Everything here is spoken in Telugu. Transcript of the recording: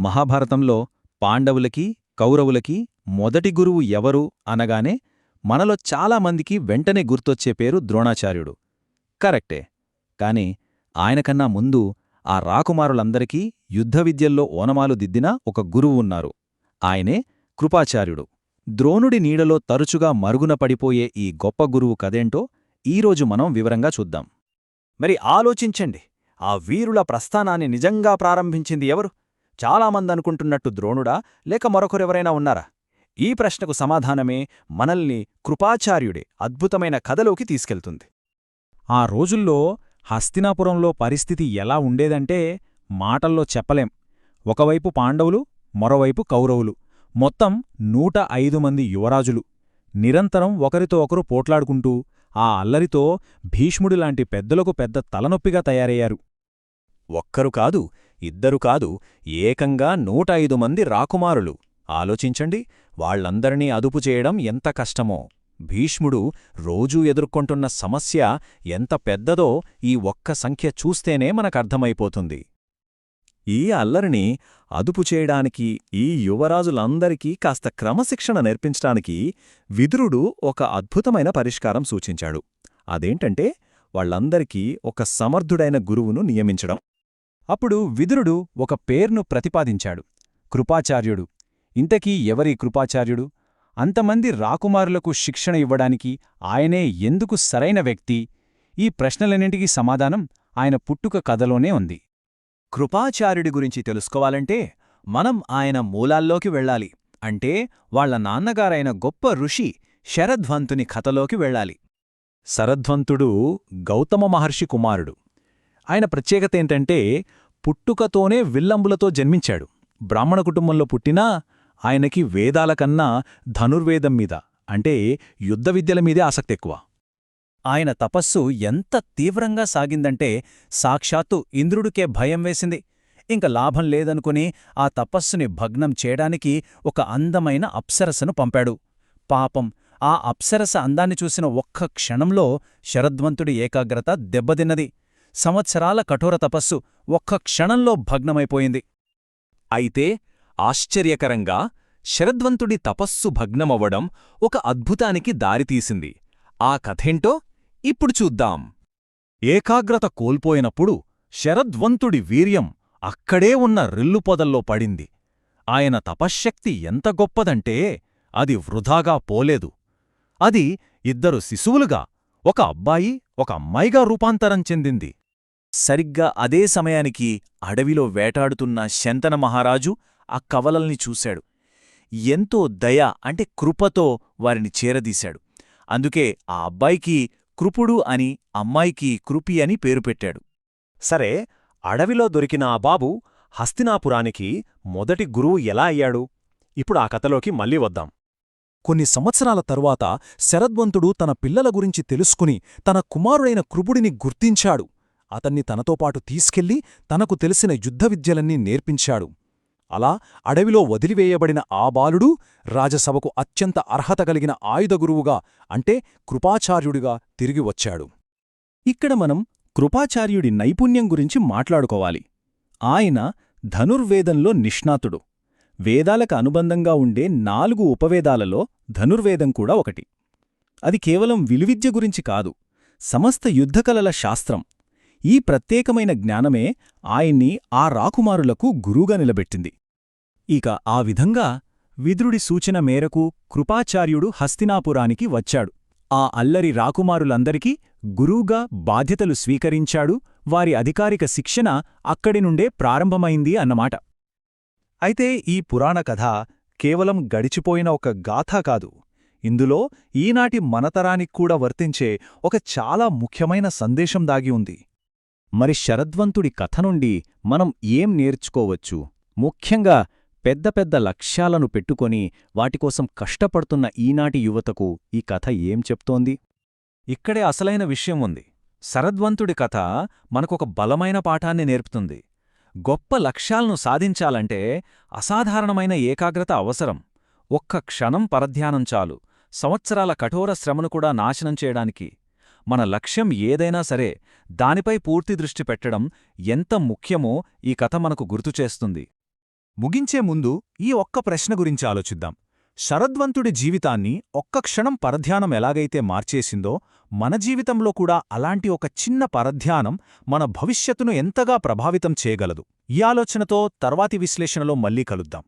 మహాభారతంలో పాండవులకి, కౌరవులకి మొదటి గురువు ఎవరు అనగానే మనలో చాలామందికి వెంటనే గుర్తొచ్చే పేరు ద్రోణాచార్యుడు. కరెక్టే. కాని ఆయనకన్నా ముందు ఆ రాకుమారులందరికీ యుద్ధ విద్యల్లో ఓనమాలు దిద్దిన ఒక గురువు ఉన్నారు. ఆయనే కృపాచార్యుడు. ద్రోణుడి నీడలో తరచుగా మరుగున పడిపోయే ఈ గొప్ప గురువు కథేంటో ఈరోజు మనం వివరంగా చూద్దాం. మరి ఆలోచించండి, ఆ వీరుల ప్రస్థానాన్ని నిజంగా ప్రారంభించింది ఎవరు? చాలామందనుకుంటున్నట్టు ద్రోణుడా, లేక మరొకరెవరైనా ఉన్నారా? ఈ ప్రశ్నకు సమాధానమే మనల్ని కృపాచార్యుడే అద్భుతమైన కథలోకి తీసుకెళ్తుంది. ఆ రోజుల్లో హస్తినాపురంలో పరిస్థితి ఎలా ఉండేదంటే మాటల్లో చెప్పలేం. ఒకవైపు పాండవులు, మరోవైపు కౌరవులు, మొత్తం 105 మంది యువరాజులు. నిరంతరం ఒకరితో ఒకరు పోట్లాడుకుంటూ ఆ అల్లరితో భీష్ముడిలాంటి పెద్దలకు పెద్ద తలనొప్పిగా తయారయ్యారు. ఒక్కరు కాదు, ఇద్దరు కాదు, ఏకంగా 105 మంది రాకుమారులు. ఆలోచించండి, వాళ్లందరినీ అదుపు చేయడం ఎంత కష్టమో. భీష్ముడు రోజూ ఎదుర్కొంటున్న సమస్య ఎంత పెద్దదో ఈ ఒక్క సంఖ్య చూస్తేనే మనకర్థమైపోతుంది. ఈ అల్లరిని అదుపు చేయడానికి, ఈ యువరాజులందరికీ కాస్త క్రమశిక్షణ నేర్పించడానికి విదురుడు ఒక అద్భుతమైన పరిష్కారం సూచించాడు. అదేంటంటే వాళ్లందరికీ ఒక సమర్థుడైన గురువును నియమించడం. అప్పుడు విదురుడు ఒక పేర్ను ప్రతిపాదించాడు: కృపాచార్యుడు. ఇంతకీ ఎవరీ కృపాచార్యుడు? అంతమంది రాకుమారులకు శిక్షణ ఇవ్వడానికి ఆయనే ఎందుకు సరైన వ్యక్తి? ఈ ప్రశ్నలన్నింటికీ సమాధానం ఆయన పుట్టుక కథలోనే ఉంది. కృపాచార్యుడి గురించి తెలుసుకోవాలంటే మనం ఆయన మూలాల్లోకి వెళ్ళాలి. అంటే వాళ్ల నాన్నగారైన గొప్ప ఋషి శరధ్వంతుని కథలోకి వెళ్ళాలి. శరధ్వంతుడు గౌతమ మహర్షి కుమారుడు. ఆయన ప్రత్యేకతేంటంటే పుట్టుకతోనే విల్లంబులతో జన్మించాడు. బ్రాహ్మణ కుటుంబంలో పుట్టినా ఆయనకి వేదాలకన్నా ధనుర్వేదం మీద, అంటే యుద్ధ విద్యల మీదే ఆసక్తెక్కువ. ఆయన తపస్సు ఎంత తీవ్రంగా సాగిందంటే సాక్షాత్తు ఇంద్రుడికే భయం వేసింది. ఇంక లాభం లేదనుకుని ఆ తపస్సుని భగ్నం చేయడానికి ఒక అందమైన అప్సరసను పంపాడు. పాపం, ఆ అప్సరస అందాన్ని చూసిన ఒక్క క్షణంలో శరధ్వంతుడి ఏకాగ్రత దెబ్బతిన్నది. సంవత్సరాల కఠోర తపస్సు ఒక్క క్షణంలో భగ్నమైపోయింది. అయితే ఆశ్చర్యకరంగా శరధ్వంతుడి తపస్సు భగ్నమవ్వడం ఒక అద్భుతానికి దారితీసింది. ఆ కథేంటో ఇప్పుడు చూద్దాం. ఏకాగ్రత కోల్పోయినప్పుడు శరధ్వంతుడి వీర్యం అక్కడే ఉన్న రిల్లుపొదల్లో పడింది. ఆయన తపశ్శక్తి ఎంత గొప్పదంటే అది వృధాగా పోలేదు. అది 2 శిశువులుగా, ఒక అబ్బాయి, ఒక అమ్మాయిగా రూపాంతరం చెందింది. సరిగ్గా అదే సమయానికి అడవిలో వేటాడుతున్న శంతన మహారాజు ఆ కవలల్ని చూశాడు. ఎంతో దయ, అంటే కృపతో వారిని చేరదీశాడు. అందుకే ఆ అబ్బాయికి కృపుడు అని, అమ్మాయికి కృపి అని పేరు పెట్టాడు. సరే, అడవిలో దొరికిన ఆ బాబు హస్తినాపురానికి మొదటి గురువు ఎలా అయ్యాడు? ఇప్పుడు ఆ కథలోకి మళ్ళీ వద్దాం. కొన్ని సంవత్సరాల తరువాత శరధ్వంతుడు తన పిల్లల గురించి తెలుసుకుని తన కుమారుడైన కృపుడిని గుర్తించాడు. అతన్ని తనతోపాటు తీసుకెళ్లి తనకు తెలిసిన యుద్ధ విద్యలన్నీ నేర్పించాడు. అలా అడవిలో వదిలివేయబడిన ఆ బాలుడు రాజసభకు అత్యంత అర్హత కలిగిన ఆయుధ గురువుగా, అంటే కృపాచార్యుడిగా తిరిగి వచ్చాడు. ఇక్కడ మనం కృపాచార్యుడి నైపుణ్యం గురించి మాట్లాడుకోవాలి. ఆయన ధనుర్వేదంలో నిష్ణాతుడు. వేదాలకు అనుబంధంగా ఉండే 4 ఉపవేదాలలో ధనుర్వేదం కూడా ఒకటి. అది కేవలం విలువిద్య గురించి కాదు, సమస్త యుద్ధకళల శాస్త్రం. ఈ ప్రత్యేకమైన జ్ఞానమే ఆయన్ని ఆ రాకుమారులకు గురువుగా నిలబెట్టింది. ఇక ఆ విధంగా విదురుడి సూచన మేరకు కృపాచార్యుడు హస్తినాపురానికి వచ్చాడు. ఆ అల్లరి రాకుమారులందరికీ గురువుగా బాధ్యతలు స్వీకరించాడు. వారి అధికారిక శిక్షణ అక్కడి నుండే ప్రారంభమైంది అన్నమాట. అయితే ఈ పురాణ కథ కేవలం గడిచిపోయిన ఒక గాథ కాదు. ఇందులో ఈనాటి మనతరానిక్కూడా వర్తించే ఒక చాలా ముఖ్యమైన సందేశం దాగి ఉంది. మరి శరధ్వంతుడి కథ నుండి మనం ఏం నేర్చుకోవచ్చు? ముఖ్యంగా పెద్ద పెద్ద లక్ష్యాలను పెట్టుకొని వాటికోసం కష్టపడుతున్న ఈనాటి యువతకు ఈ కథ ఏం చెప్తోంది? ఇక్కడే అసలైన విషయం ఉంది. శరధ్వంతుడి కథ మనకొక బలమైన పాఠాన్ని నేర్పుతుంది. గొప్ప లక్ష్యాలను సాధించాలంటే అసాధారణమైన ఏకాగ్రత అవసరం. ఒక్క క్షణం పరధ్యానం చాలు, సంవత్సరాల కఠోర శ్రమను కూడా నాశనం చేయడానికి. మన లక్ష్యం ఏదైనా సరే దానిపై పూర్తి దృష్టి పెట్టడం ఎంత ముఖ్యమో ఈ కథ మనకు గుర్తుచేస్తుంది. ముగించే ముందు ఈ ఒక్క ప్రశ్న గురించి ఆలోచిద్దాం. శరద్వంతుడి జీవితాన్ని ఒక్క క్షణం పరధ్యానం ఎలాగైతే మార్చేసిందో, మన జీవితంలో కూడా అలాంటి ఒక చిన్న పరధ్యానం మన భవిష్యత్తును ఎంతగా ప్రభావితం చేయగలదు. ఈ ఆలోచనతో తర్వాతి విశ్లేషణలో మళ్ళీ కలుద్దాం.